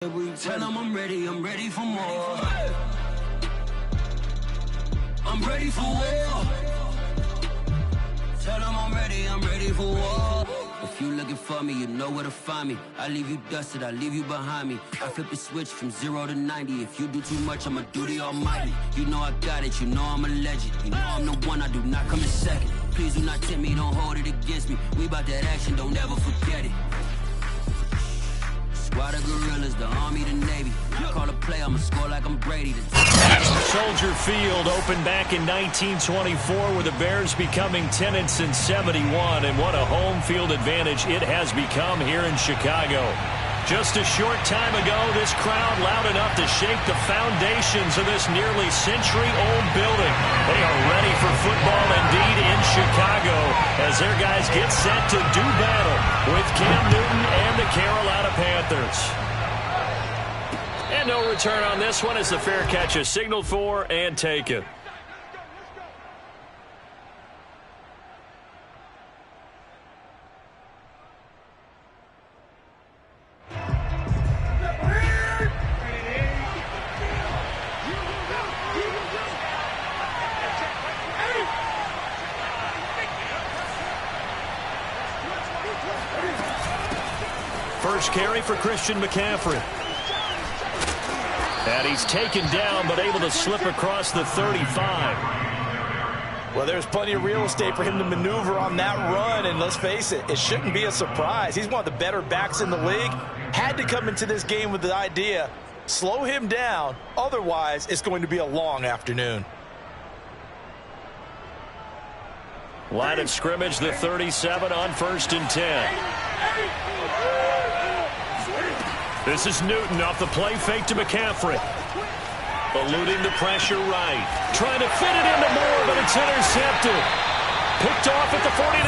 Tell them I'm ready for more. I'm ready for war. Tell them I'm ready for war. If you looking for me, you know where to find me. I leave you dusted, I leave you behind me. I flip the switch from 0 to 90. If you do too much, I'ma do the almighty. You know I got it, you know I'm a legend. You know I'm the one, I do not come in second. Please do not tempt me, don't hold it against me. We about that action, don't ever forget it. Squad of gorillas, the Army, the Navy. Call a play, I'ma score like I'm Brady. Soldier Field opened back in 1924 with the Bears becoming 10 since 71, and what a home field advantage it has become here in Chicago. Just a short time ago, this crowd loud enough to shake the foundations of this nearly century-old building. They are ready for football indeed in Chicago as their guys get set to do battle with Cam Newton and the Carolina Panthers. And no return on this one as the fair catch is signaled for and taken. First carry for Christian McCaffrey. And he's taken down, but able to slip across the 35. Well, there's plenty of real estate for him to maneuver on that run, and let's face it, it shouldn't be a surprise. He's one of the better backs in the league. Had to come into this game with the idea, slow him down, otherwise it's going to be a long afternoon. Line of scrimmage, the 37 on 1st and 10. This is Newton off the play fake to McCaffrey. Eluding the pressure right. Trying to fit it into Moore, but it's intercepted. Picked off at the 49.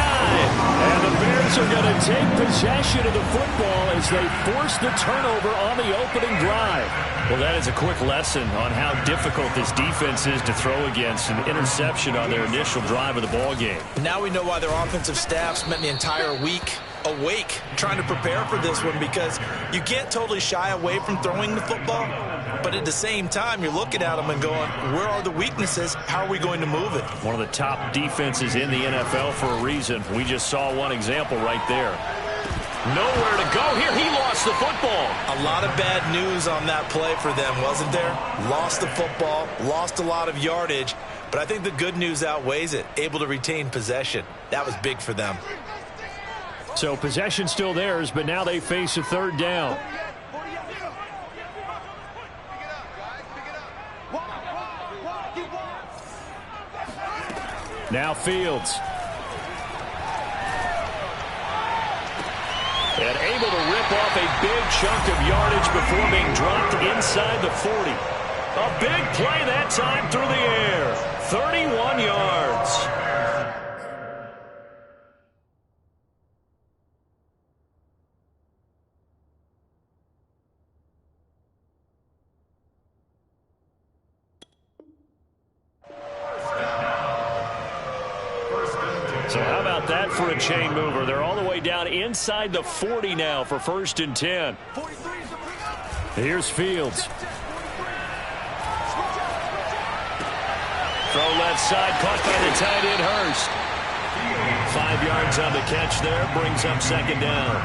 And the Bears are going to take possession of the football as they force the turnover on the opening drive. Well, that is a quick lesson on how difficult this defense is to throw against. An interception on their initial drive of the ball game. Now we know why their offensive staff spent the entire week awake trying to prepare for this one, because you can't totally shy away from throwing the football, but at the same time you're looking at them and going, where are the weaknesses? How are we going to move it? One of the top defenses in the NFL for a reason. We just saw one example right there. Nowhere to go here. He lost the football. A lot of bad news on that play for them, wasn't there? Lost the football, lost a lot of yardage, but I think the good news outweighs it. Able to retain possession. That was big for them. So possession still theirs, but now they face a third down. Now Fields. And able to rip off a big chunk of yardage before being dropped inside the 40. A big play that time through the air. 31 yards. So how about that for a chain mover? They're all the way down inside the 40 now for 1st and 10. Here's Fields. Throw left side, caught by the tight end Hurst. 5 yards on the catch there, brings up 2nd down.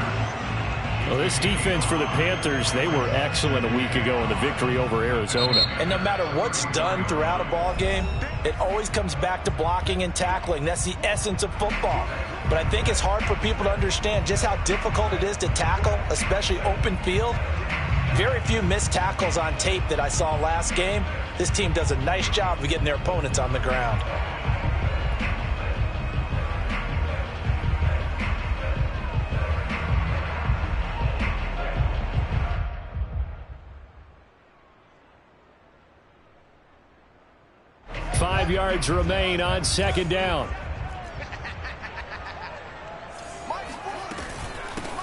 Well, this defense for the Panthers, they were excellent a week ago in the victory over Arizona. And no matter what's done throughout a ball game, it always comes back to blocking and tackling. That's the essence of football. But I think it's hard for people to understand just how difficult it is to tackle, especially open field. Very few missed tackles on tape that I saw last game. This team does a nice job of getting their opponents on the ground. Yards remain on 2nd down.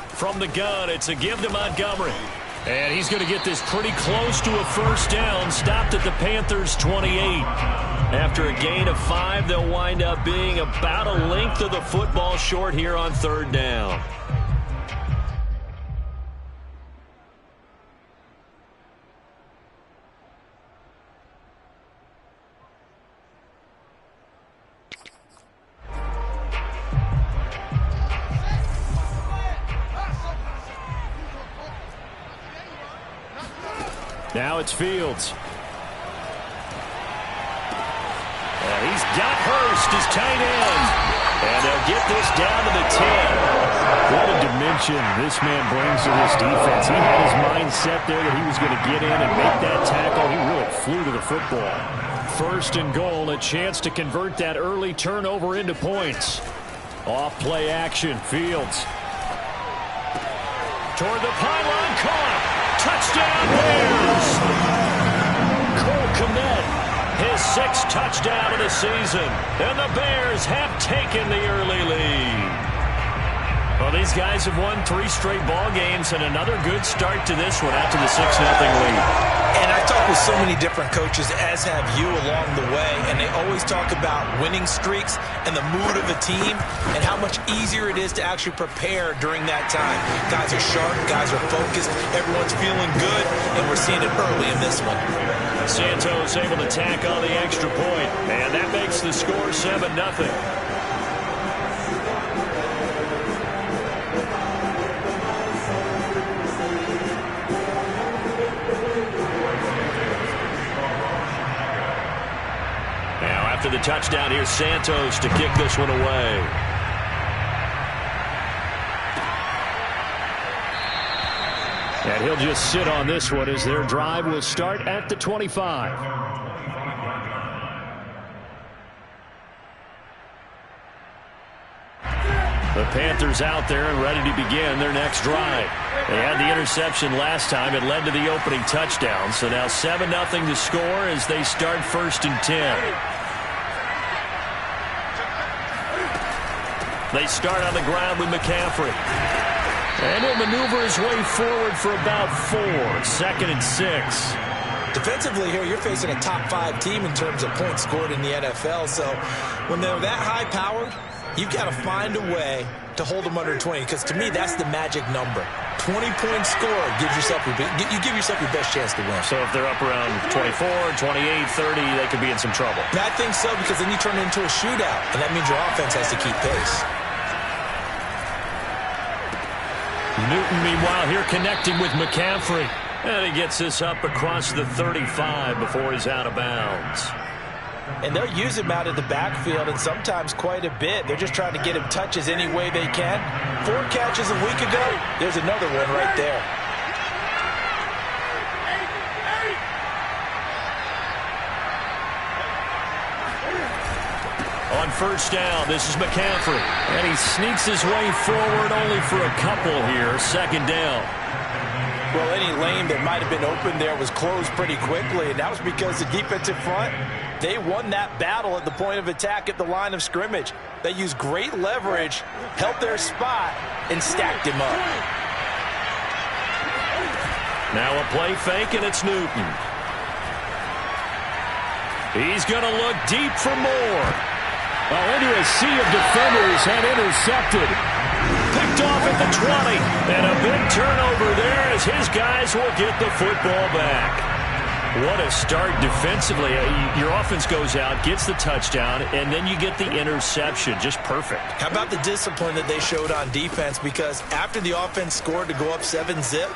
From the gun, it's a give to Montgomery. And he's going to get this pretty close to a 1st down. Stopped at the Panthers' 28. After a gain of 5, they'll wind up being about a length of the football short here on 3rd down. Now it's Fields. And he's got Hurst as tight end. And they'll get this down to the 10. What a dimension this man brings to this defense. He had his mind set there that he was going to get in and make that tackle. He really flew to the football. First and goal, a chance to convert that early turnover into points. Off play action, Fields. Toward the pylon, caught. Touchdown Bears. Cole Kmet, his 6th touchdown of the season. And the Bears have taken the early lead. Well, these guys have won 3 straight ball games and another good start to this one after the 6-0 lead. And I talk with so many different coaches, as have you, along the way, and they always talk about winning streaks and the mood of a team and how much easier it is to actually prepare during that time. Guys are sharp, guys are focused, everyone's feeling good, and we're seeing it early in this one. Santos able to tack on the extra point, and that makes the score 7-0. After the touchdown, here's Santos to kick this one away. And he'll just sit on this one as their drive will start at the 25. The Panthers out there and ready to begin their next drive. They had the interception last time. It led to the opening touchdown. So now 7-0 to score as they start 1st and 10. They start on the ground with McCaffrey. And he'll maneuver his way forward for about 4. 2nd and 6. Defensively here, you're facing a top 5 team in terms of points scored in the NFL. So when they're that high-powered, you've got to find a way to hold them under 20. Because to me, that's the magic number. 20 points scored gives yourself you give yourself your best chance to win. So if they're up around 24, 28, 30, they could be in some trouble. I think so, because then you turn it into a shootout, and that means your offense has to keep pace. Newton, meanwhile, here connecting with McCaffrey. And he gets this up across the 35 before he's out of bounds. And they'll use him out of the backfield, and sometimes quite a bit. They're just trying to get him touches any way they can. 4 catches a week ago. There's another one right there. On first down, this is McCaffrey. And he sneaks his way forward only for a couple here. 2nd down. Well, any lane that might have been open there was closed pretty quickly, and that was because the defensive front, they won that battle at the point of attack at the line of scrimmage. They used great leverage, held their spot, and stacked him up. Now a play fake, and it's Newton. He's going to look deep for more. Into a sea of defenders and intercepted. Picked off at the 20. And a big turnover there as his guys will get the football back. What a start defensively. Your offense goes out, gets the touchdown, and then you get the interception. Just perfect. How about the discipline that they showed on defense? Because after the offense scored to go up 7-zip,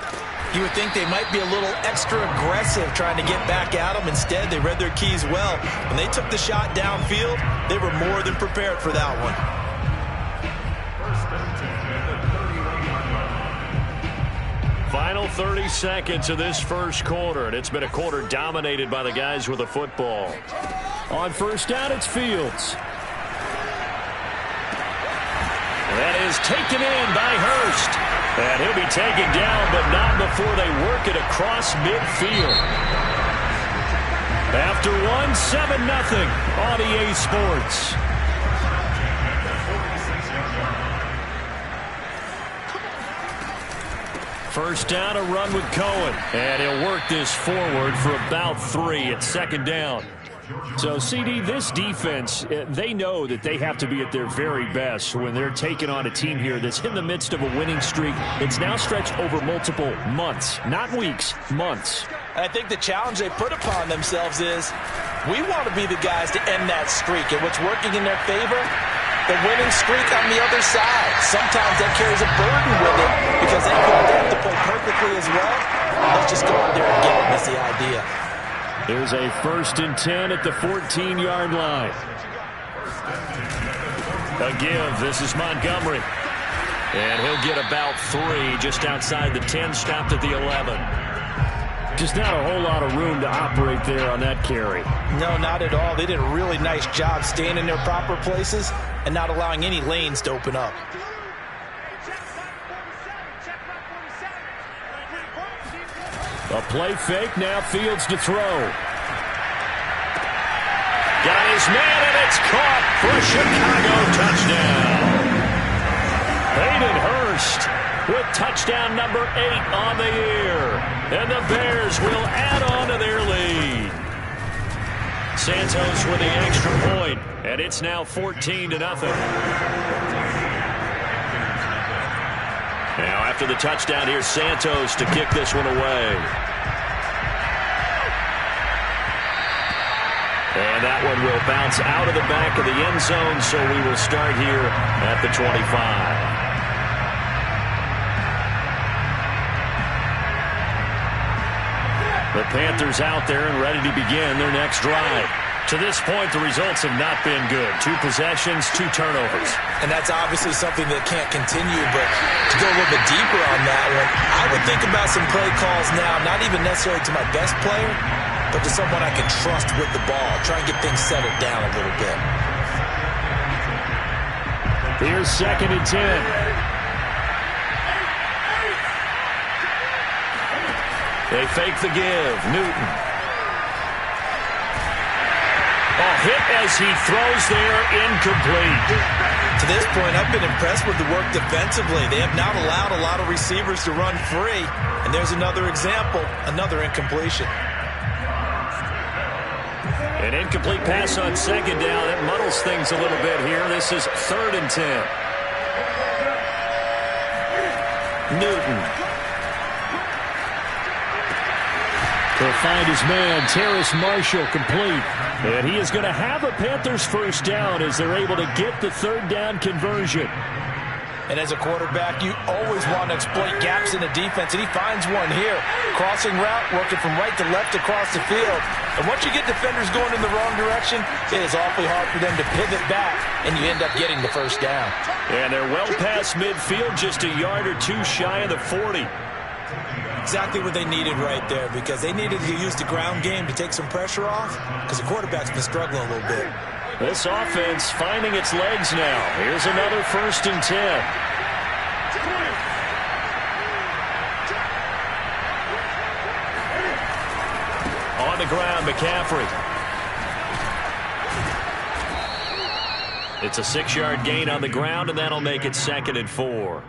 you would think they might be a little extra aggressive trying to get back at them. Instead, they read their keys well. When they took the shot downfield, they were more than prepared for that one. Final 30 seconds of this first quarter, and it's been a quarter dominated by the guys with the football. On first down, it's Fields. That is taken in by Hurst. And he'll be taken down, but not before they work it across midfield. After 7-0 on EA Sports. First down, a run with Cohen. And he'll work this forward for about 3 at 2nd down. So, CD, this defense, they know that they have to be at their very best when they're taking on a team here that's in the midst of a winning streak. It's now stretched over multiple months, not weeks, months. I think the challenge they put upon themselves is we want to be the guys to end that streak. And what's working in their favor? The winning streak on the other side. Sometimes that carries a burden with it because they could adapt to play perfectly as well. Let's just go out there and get it is the idea. Here's a 1st and 10 at the 14-yard line. A give. This is Montgomery. And he'll get about 3 just outside the 10, stopped at the 11. Just not a whole lot of room to operate there on that carry. No, not at all. They did a really nice job staying in their proper places and not allowing any lanes to open up. A play fake, now Fields to throw. Got his man, and it's caught for a Chicago touchdown. Hayden Hurst with touchdown number 8 on the year. And the Bears will add on to their lead. Santos with the extra point, and it's now 14-0. Now after the touchdown, here's Santos to kick this one away. And that one will bounce out of the back of the end zone, so we will start here at the 25. The Panthers out there and ready to begin their next drive. To this point, the results have not been good. 2 possessions, 2 turnovers. And that's obviously something that can't continue, but to go a little bit deeper on that one, I would think about some play calls now, not even necessarily to my best player, but to someone I can trust with the ball. Try and get things settled down a little bit. Here's 2nd and 10. They fake the give. Newton. A hit as he throws there, incomplete. To this point, I've been impressed with the work defensively. They have not allowed a lot of receivers to run free. And there's another example, another incompletion. An incomplete pass on 2nd down. That muddles things a little bit here. This is 3rd and 10. Newton. He'll find his man, Terrace Marshall, complete. And he is going to have a Panthers 1st down as they're able to get the 3rd down conversion. And as a quarterback, you always want to exploit gaps in the defense, and he finds one here. Crossing route, working from right to left across the field. And once you get defenders going in the wrong direction, it is awfully hard for them to pivot back, and you end up getting the 1st down. And they're well past midfield, just a yard or 2 shy of the 40. Exactly what they needed right there, because they needed to use the ground game to take some pressure off, because the quarterback's been struggling a little bit. This offense finding its legs now. Here's another 1st and 10. On the ground, McCaffrey. It's a 6-yard gain on the ground, and that'll make it 2nd and 4.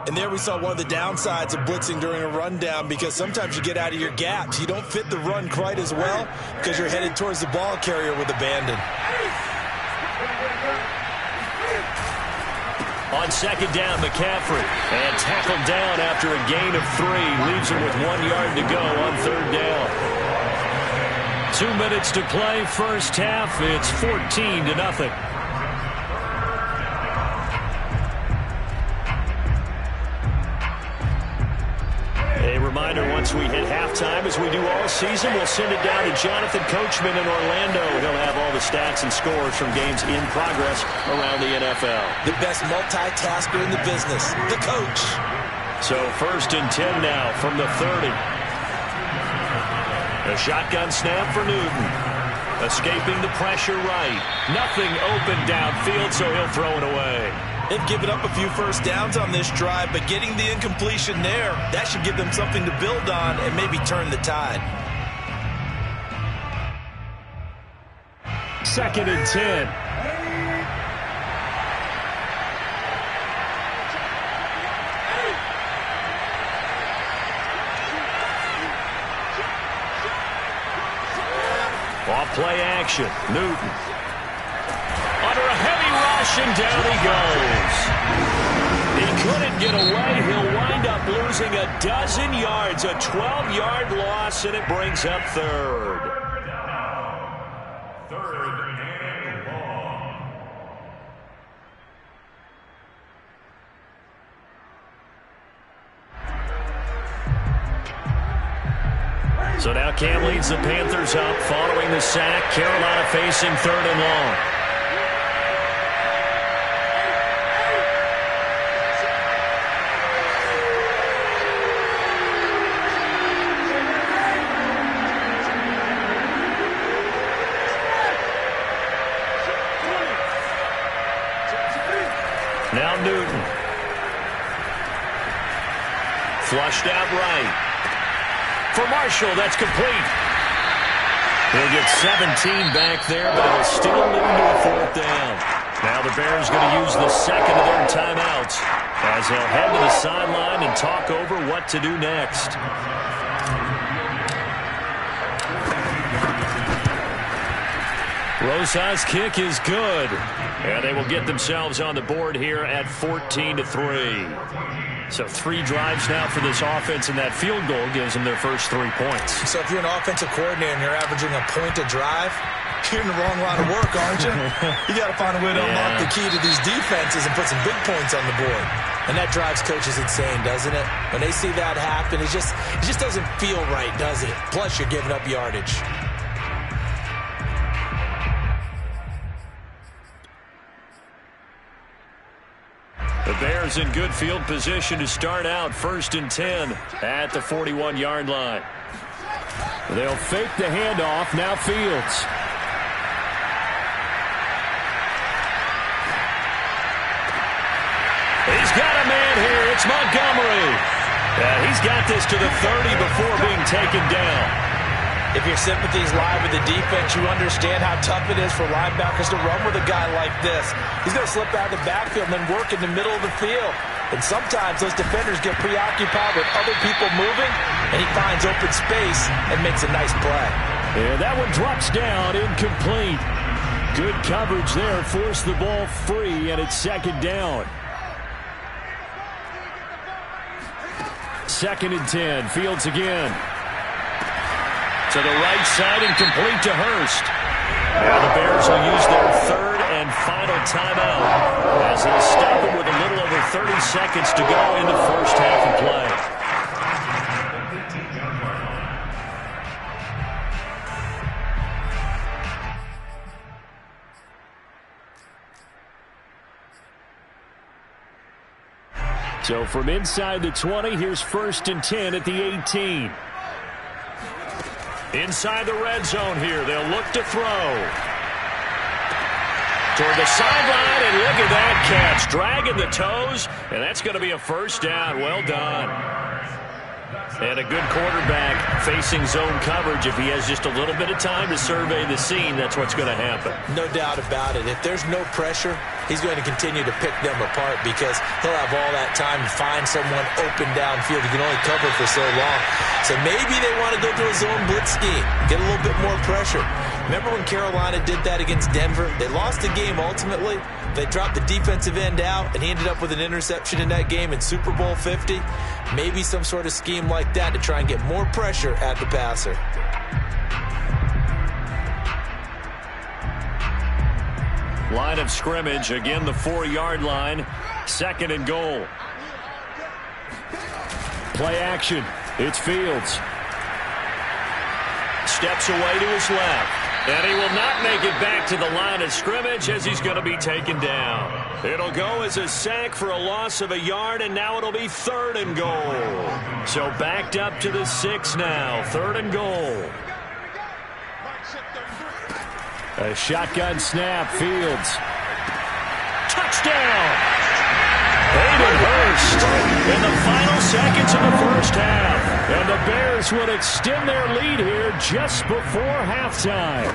And there we saw one of the downsides of blitzing during a rundown, because sometimes you get out of your gaps. You don't fit the run quite as well because you're headed towards the ball carrier with abandon. On 2nd down, McCaffrey. And tackled down after a gain of 3. Leaves him with 1 yard to go on 3rd down. 2 minutes to play, 1st half. It's 14-0. Reminder, once we hit halftime, as we do all season, we'll send it down to Jonathan Coachman in Orlando. He'll have all the stats and scores from games in progress around the NFL. The best multitasker in the business, the coach. So 1st and 10 now from the 30. A shotgun snap for Newton. Escaping the pressure right. Nothing open downfield, so he'll throw it away. They've given up a few 1st downs on this drive, but getting the incompletion there, that should give them something to build on and maybe turn the tide. 2nd and 10. Off play action. Newton. Under a heavy rush, and down he goes. He couldn't get away. He'll wind up losing a dozen yards, a 12-yard loss, and it brings up 3rd. So now Cam leads the Panthers up following the sack. Carolina facing 3rd and long. Now Newton. Flushed out right. For Marshall, that's complete. He'll get 17 back there, but it'll still lead to a 4th down. Now the Bears going to use the second of their timeouts as they'll head to the sideline and talk over what to do next. Rosa's kick is good. And they will get themselves on the board here at 14-3. So 3 drives now for this offense, and that field goal gives them their first 3 points. So if you're an offensive coordinator and you're averaging a point a drive, you're in the wrong line of work, aren't you? You got to find a way to unlock the key to these defenses and put some big points on the board. And that drives coaches insane, doesn't it? When they see that happen, it just doesn't feel right, does it? Plus, you're giving up yardage. The Bears in good field position to start out 1st and 10 at the 41-yard line. They'll fake the handoff. Now Fields. He's got a man here. It's Montgomery. He's got this to the 30 before being taken down. If your sympathies lie with the defense, you understand how tough it is for linebackers to run with a guy like this. He's going to slip out of the backfield and then work in the middle of the field. And sometimes those defenders get preoccupied with other people moving, and he finds open space and makes a nice play. Yeah, that one drops down, incomplete. Good coverage there, forced the ball free, and it's 2nd down. 2nd and 10, Fields again. To the right side and complete to Hurst. Now the Bears will use their 3rd and final timeout as they'll stop it with a little over 30 seconds to go in the first half of play. So from inside the 20, here's 1st and 10 at the 18. Inside the red zone here, they'll look to throw. Toward the sideline, and look at that catch. Dragging the toes, and that's going to be a 1st down. Well done. And a good quarterback facing zone coverage. If he has just a little bit of time to survey the scene, that's what's going to happen. No doubt about it. If there's no pressure, he's going to continue to pick them apart because he'll have all that time to find someone open downfield. He can only cover for so long. So maybe they want to go to a zone blitz scheme, get a little bit more pressure. Remember when Carolina did that against Denver? They lost the game ultimately. They dropped the defensive end out, and he ended up with an interception in that game in Super Bowl 50. Maybe some sort of scheme like that to try and get more pressure at the passer. Line of scrimmage, again the 4-yard line. 2nd and goal. Play action. It's Fields. Steps away to his left. And he will not make it back to the line of scrimmage as he's going to be taken down. It'll go as a sack for a loss of a yard, and now it'll be 3rd and goal. So backed up to the 6 now. 3rd and goal. A shotgun snap. Fields. Touchdown! Hayden Hurst in the final seconds of the first half. And the Bears would extend their lead here just before halftime.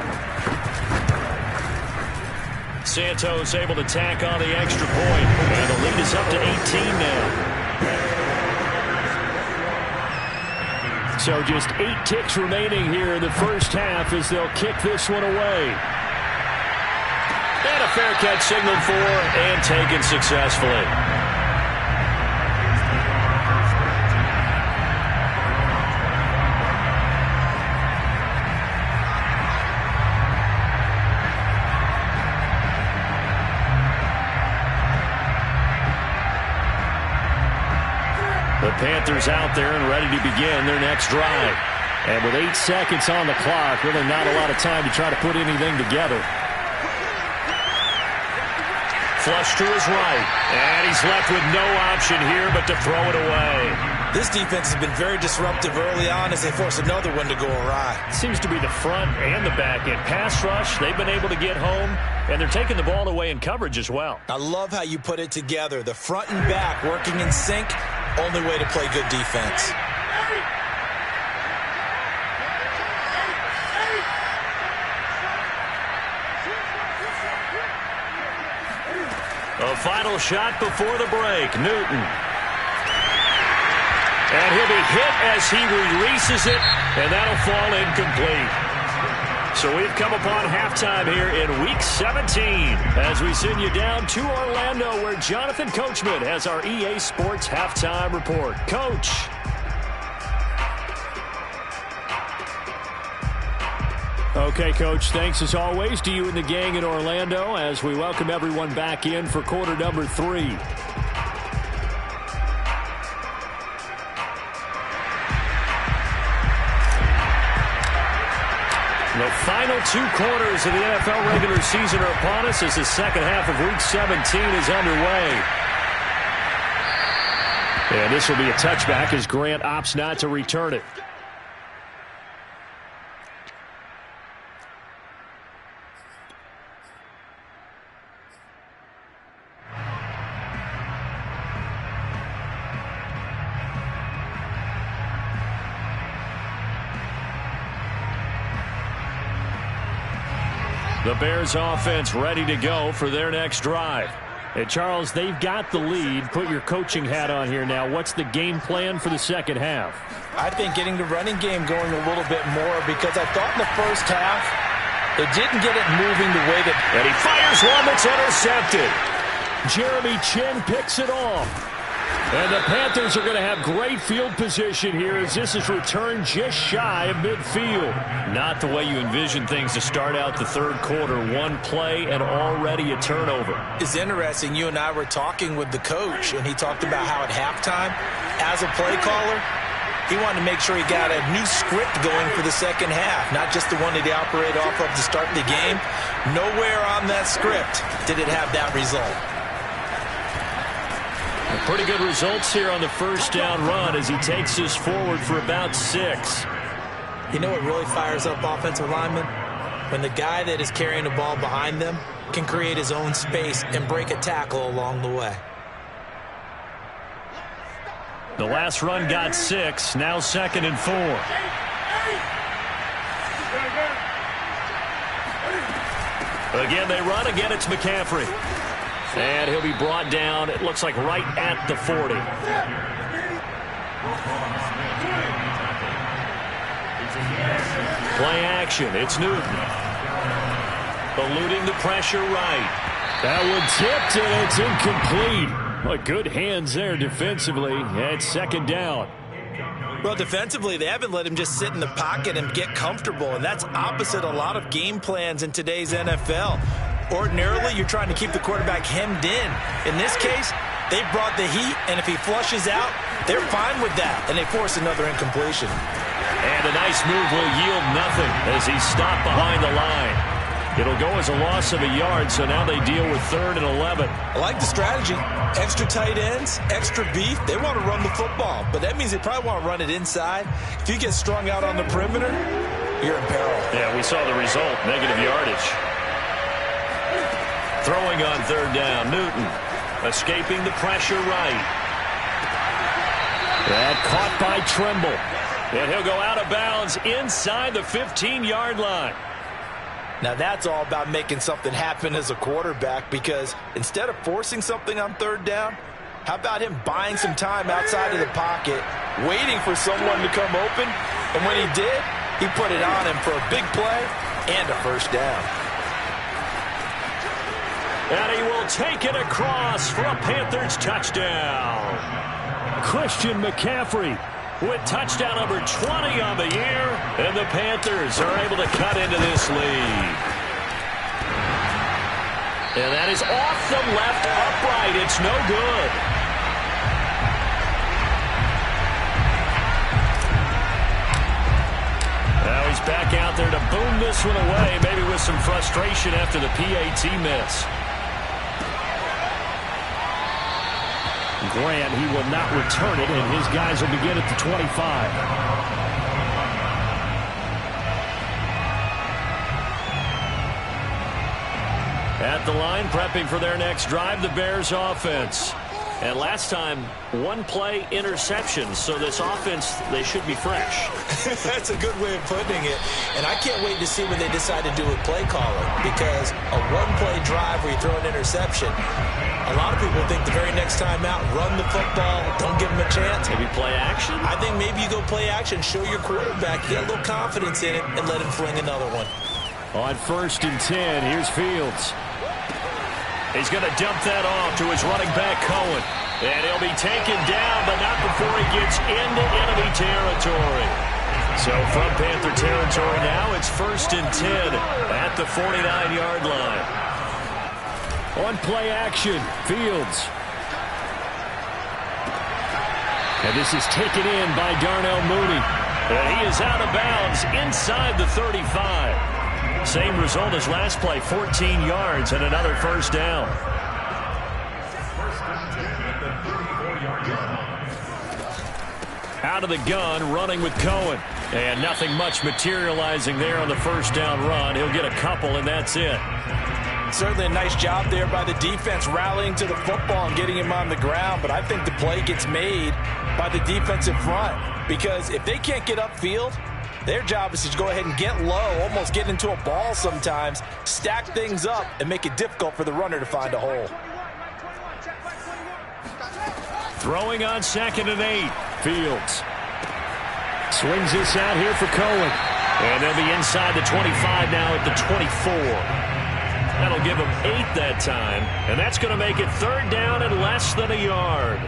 Santos able to tack on the extra point. And the lead is up to 18 now. So just 8 ticks remaining here in the first half as they'll kick this one away. And a fair catch signaled for and taken successfully. The Panthers out there and ready to begin their next drive. And with 8 seconds on the clock, really not a lot of time to try to put anything together. Flush to his right. And he's left with no option here but to throw it away. This defense has been very disruptive early on as they force another one to go awry. Seems to be the front and the back end. Pass rush, they've been able to get home, and they're taking the ball away in coverage as well. I love how you put it together. The front and back working in sync, only way to play good defense. A final shot before the break. Newton. And he'll be hit as he releases it, and that'll fall incomplete. So we've come upon halftime here in Week 17 as we send you down to Orlando where Jonathan Coachman has our EA Sports Halftime Report. Coach. Okay, Coach, thanks as always to you and the gang in Orlando as we welcome everyone back in for quarter number 3. The final 2 quarters of the NFL regular season are upon us as the second half of Week 17 is underway. And this will be a touchback as Grant opts not to return it. The Bears offense ready to go for their next drive. And Charles, they've got the lead. Put your coaching hat on here now. What's the game plan for the second half? I think getting the running game going a little bit more because I thought in the first half they didn't get it moving the way that... And he fires one that's intercepted. Jeremy Chinn picks it off. And the Panthers are going to have great field position here as this is returned just shy of midfield. Not the way you envision things to start out the third quarter. One play and already a turnover. It's interesting. You and I were talking with the coach, and he talked about how at halftime, as a play caller, he wanted to make sure he got a new script going for the second half, not just the one that he operated off of to start the game. Nowhere on that script did it have that result. Pretty good results here on the first down run as he takes us forward for about 6. You know what really fires up offensive linemen? When the guy that is carrying the ball behind them can create his own space and break a tackle along the way. The last run got 6, now 2nd and 4. Again, they run. Again, it's McCaffrey. And he'll be brought down, it looks like right at the 40. Play action, it's Newton. Eluding the pressure right. That one tipped and it's incomplete. Well, good hands there defensively at 2nd down. Well, defensively, they haven't let him just sit in the pocket and get comfortable, and that's opposite a lot of game plans in today's NFL. Ordinarily, you're trying to keep the quarterback hemmed in. In this case, they brought the heat, and if he flushes out, they're fine with that, and they force another incompletion. And a nice move will yield nothing as he's stopped behind the line. It'll go as a loss of a yard, so now they deal with 3rd and 11. I like the strategy. Extra tight ends, extra beef. They want to run the football, but that means they probably want to run it inside. If you get strung out on the perimeter, you're in peril. Yeah, we saw the result, negative yardage. Throwing on 3rd down, Newton escaping the pressure right. That caught by Trimble. And he'll go out of bounds inside the 15-yard line. Now that's all about making something happen as a quarterback because instead of forcing something on 3rd down, how about him buying some time outside of the pocket, waiting for someone to come open, and when he did, he put it on him for a big play and a 1st down. And he will take it across for a Panthers touchdown. Christian McCaffrey with touchdown number 20 on the year, and the Panthers are able to cut into this lead. And that is off the left upright. It's no good. he's back out there to boom this one away, maybe with some frustration after the PAT miss. Grant, he will not return it, and his guys will begin at the 25. At the line, prepping for their next drive, the Bears offense. And last time, one-play interception. So this offense, they should be fresh. That's a good way of putting it. And I can't wait to see what they decide to do with play calling. Because a one-play drive where you throw an interception, a lot of people think the very next time out, run the football, don't give them a chance. Maybe play action? I think maybe you go play action, show your quarterback, get a little confidence in it, and let him fling another one. On 1st and 10, here's Fields. He's going to dump that off to his running back, Cohen. And he'll be taken down, but not before he gets into enemy territory. So from Panther territory now, it's 1st and 10 at the 49-yard line. On play action, Fields. And this is taken in by Darnell Mooney. And he is out of bounds inside the 35. Same result as last play, 14 yards and another first down. Out of the gun, running with Cohen. And nothing much materializing there on the first down run. He'll get a couple, and that's it. Certainly a nice job there by the defense rallying to the football and getting him on the ground. But I think the play gets made by the defensive front. Because if they can't get upfield, their job is to go ahead and get low, almost get into a ball sometimes, stack things up, and make it difficult for the runner to find a hole. Throwing on 2nd and 8. Fields swings this out here for Cohen. And they'll be inside the 25 now at the 24. That'll give them 8 that time. And that's going to make it 3rd down and less than a yard.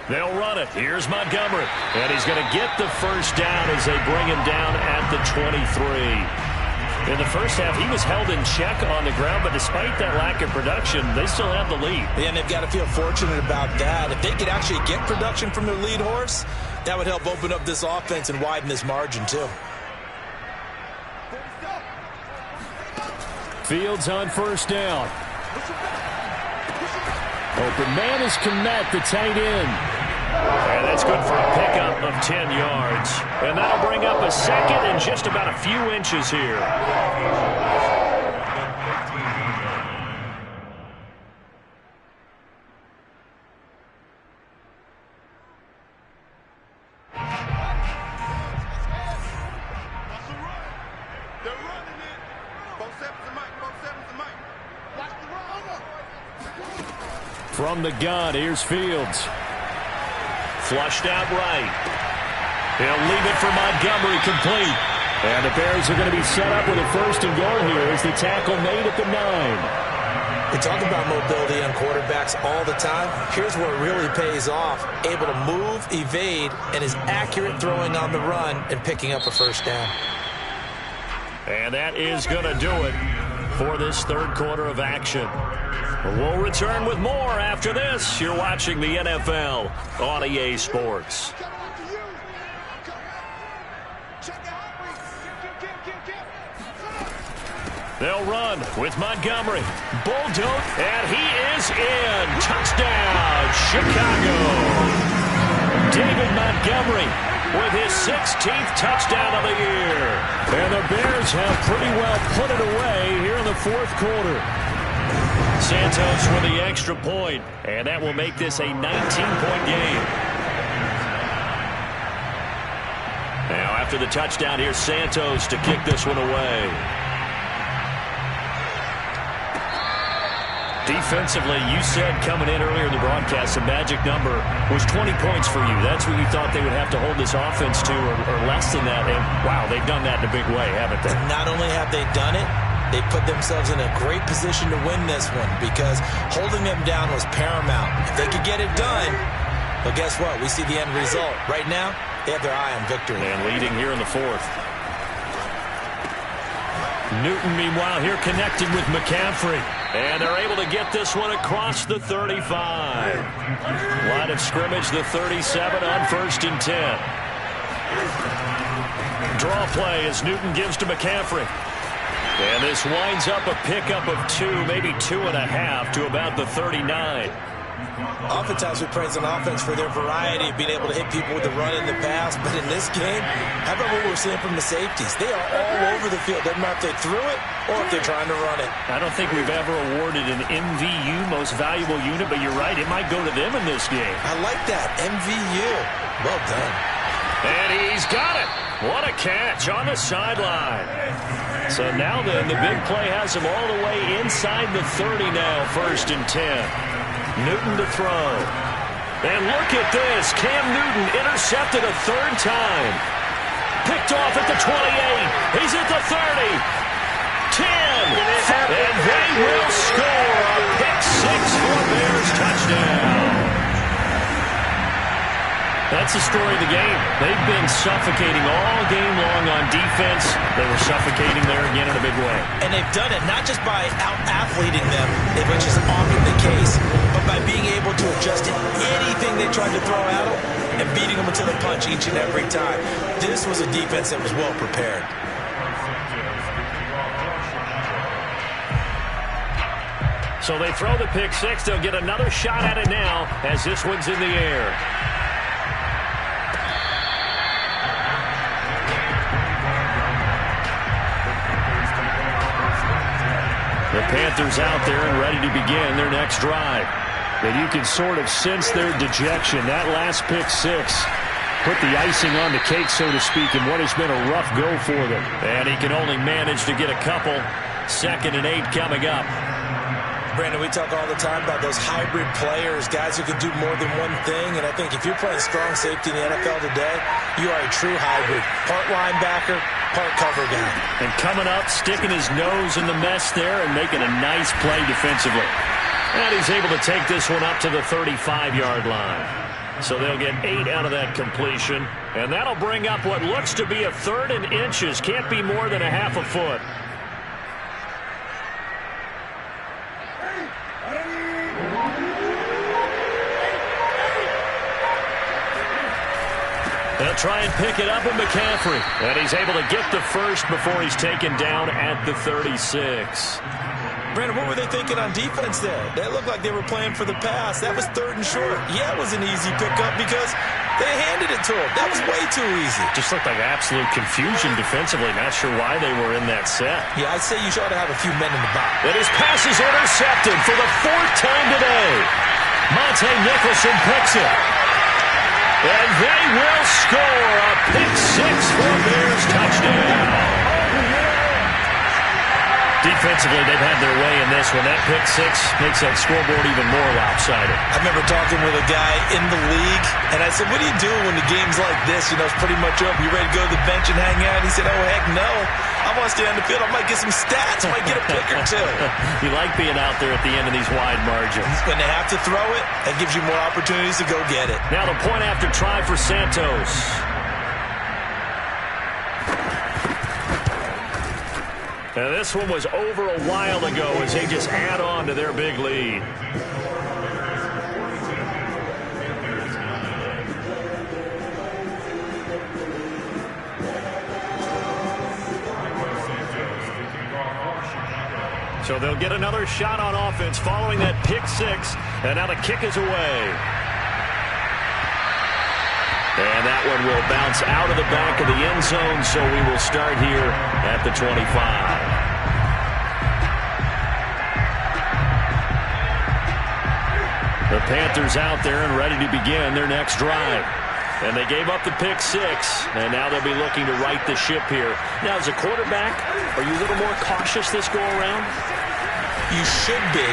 They'll run it. Here's Montgomery. And he's going to get the first down as they bring him down at the 23. In the first half, he was held in check on the ground, but despite that lack of production, they still have the lead. Yeah, and they've got to feel fortunate about that. If they could actually get production from their lead horse, that would help open up this offense and widen this margin, too. Fields on first down. Open man is Kmet, the tight end. And that's good for a pickup of 10 yards. And that'll bring up a second and just about a few inches here. From the gun, here's Fields. Flushed out right. He'll leave it for Montgomery, complete. And the Bears are going to be set up with a 1st and goal here as the tackle made at the 9. We talk about mobility on quarterbacks all the time. Here's where it really pays off. Able to move, evade, and is accurate throwing on the run and picking up a first down. And that is going to do it for this 3rd quarter of action. We'll return with more after this. You're watching the NFL on EA Sports. They'll run with Montgomery. Bulldog, and he is in. Touchdown, Chicago. David Montgomery with his 16th touchdown of the year. And the Bears have pretty well put it away here in the 4th quarter. Santos with the extra point, and that will make this a 19-point game. Now after the touchdown, here's Santos to kick this one away. Defensively, you said coming in earlier in the broadcast, the magic number was 20 points for you. That's what you thought they would have to hold this offense to, or less than that. And wow, they've done that in a big way, haven't they? Not only have they done it, they put themselves in a great position to win this one because holding them down was paramount. If they could get it done, well, guess what? We see the end result. Right now, they have their eye on victory. And leading here in the 4th. Newton, meanwhile, here connecting with McCaffrey. And they're able to get this one across the 35. Line of scrimmage, the 37 on 1st and 10. Draw play as Newton gives to McCaffrey. And this winds up a pickup of 2, maybe 2.5 to about the 39. Oftentimes we praise an offense for their variety of being able to hit people with the run and the pass. But in this game, how about what we're seeing from the safeties? They are all over the field. Doesn't matter if they threw it or if they're trying to run it. I don't think we've ever awarded an MVU, most valuable unit, but you're right. It might go to them in this game. I like that. MVU. Well done. And he's got it. What a catch on the sideline. So now then, the big play has him all the way inside the 30 now, 1st and 10. Newton to throw. And look at this. Cam Newton intercepted a 3rd time. Picked off at the 28. He's at the 30. 10. And they will score a pick 6 for a Bears touchdown. That's the story of the game. They've been suffocating all game long on defense. They were suffocating there again in a big way. And they've done it not just by out-athleting them, which is often the case, but by being able to adjust to anything they tried to throw at them and beating them to the punch each and every time. This was a defense that was well prepared. So they throw the pick 6. They'll get another shot at it now as this one's in the air. The Panthers out there and ready to begin their next drive. And you can sort of sense their dejection. That last pick 6 put the icing on the cake, so to speak, in what has been a rough go for them. And he can only manage to get a couple. 2nd and 8 coming up. Brandon, we talk all the time about those hybrid players, guys who can do more than one thing. And I think if you're playing strong safety in the NFL today, you are a true hybrid. Part linebacker, part cover guy. And coming up, sticking his nose in the mess there and making a nice play defensively. And he's able to take this one up to the 35-yard line. So they'll get 8 out of that completion. And that'll bring up what looks to be a 3rd and inches. Can't be more than a half a foot. They'll try and pick it up with McCaffrey. And he's able to get the first before he's taken down at the 36. Brandon, what were they thinking on defense there? They looked like they were playing for the pass. That was 3rd and short. Yeah, it was an easy pickup because they handed it to him. That was way too easy. Just looked like absolute confusion defensively. Not sure why they were in that set. Yeah, I'd say you ought to have a few men in the box. And his pass is intercepted for the 4th time today. Monte Nicholson picks it. And they will score a pick 6 for a Bears touchdown. Defensively, they've had their way in this one. That pick 6 makes that scoreboard even more lopsided. I remember talking with a guy in the league, and I said, what do you do when the game's like this? You know, it's pretty much over. You ready to go to the bench and hang out? And he said, oh, heck no. I want to stay on the field. I might get some stats. I might get a pick or 2. You like being out there at the end of these wide margins. When they have to throw it, that gives you more opportunities to go get it. Now the point after try for Santos. Now this one was over a while ago as they just add on to their big lead. So they'll get another shot on offense following that pick 6. And now the kick is away. And that one will bounce out of the back of the end zone, so we will start here at the 25. The Panthers out there and ready to begin their next drive. And they gave up the pick 6, and now they'll be looking to right the ship here. Now, as a quarterback, are you a little more cautious this go-around? You should be,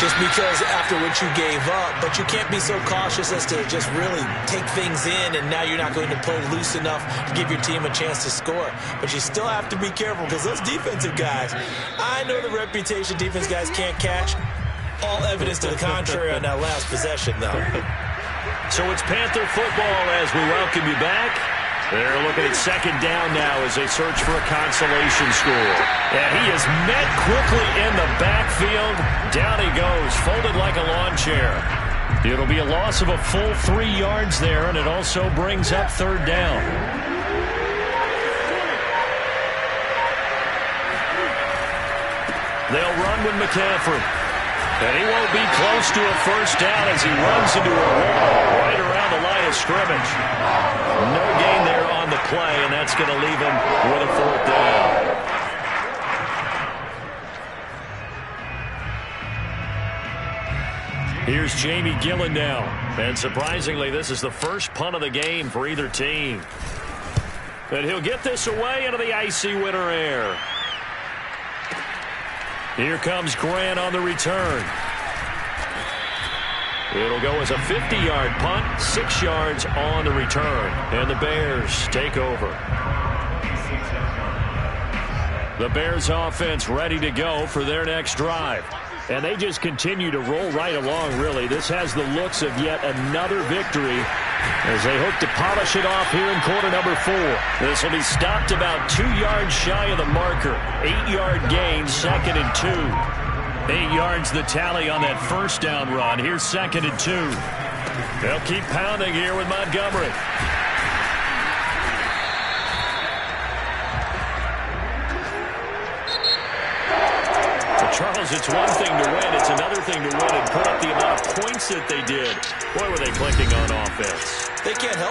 just because after what you gave up, but you can't be so cautious as to just really take things in, and now you're not going to play loose enough to give your team a chance to score. But you still have to be careful, because those defensive guys, I know the reputation defense guys can't catch. All evidence to the contrary on that last possession, though. So it's Panther football as we welcome you back. They're looking at second down now as they search for a consolation score. And he is met quickly in the backfield. Down he goes, folded like a lawn chair. It'll be a loss of a full 3 yards there, and it also brings up third down. They'll run with McCaffrey. And he won't be close to a first down as he runs into a wall right around the line of scrimmage. No gain there on the play, and that's going to leave him with a fourth down. Here's Jamie Gillen now. And surprisingly, this is the first punt of the game for either team. And he'll get this away into the icy winter air. Here comes Grant on the return. It'll go as a 50-yard punt, 6 yards on the return. And the Bears take over. The Bears offense ready to go for their next drive. And they just continue to roll right along, really. This has the looks of yet another victory as they hope to polish it off here in quarter number 4. This will be stopped about 2 yards shy of the marker. 8-yard gain, 2nd and 2. 8 yards the tally on that first down run. Here's 2nd and 2. They'll keep pounding here with Montgomery. Charles, it's one thing to win. It's another thing to win and put up the amount of points that they did. Boy, were they clicking on offense. They can't help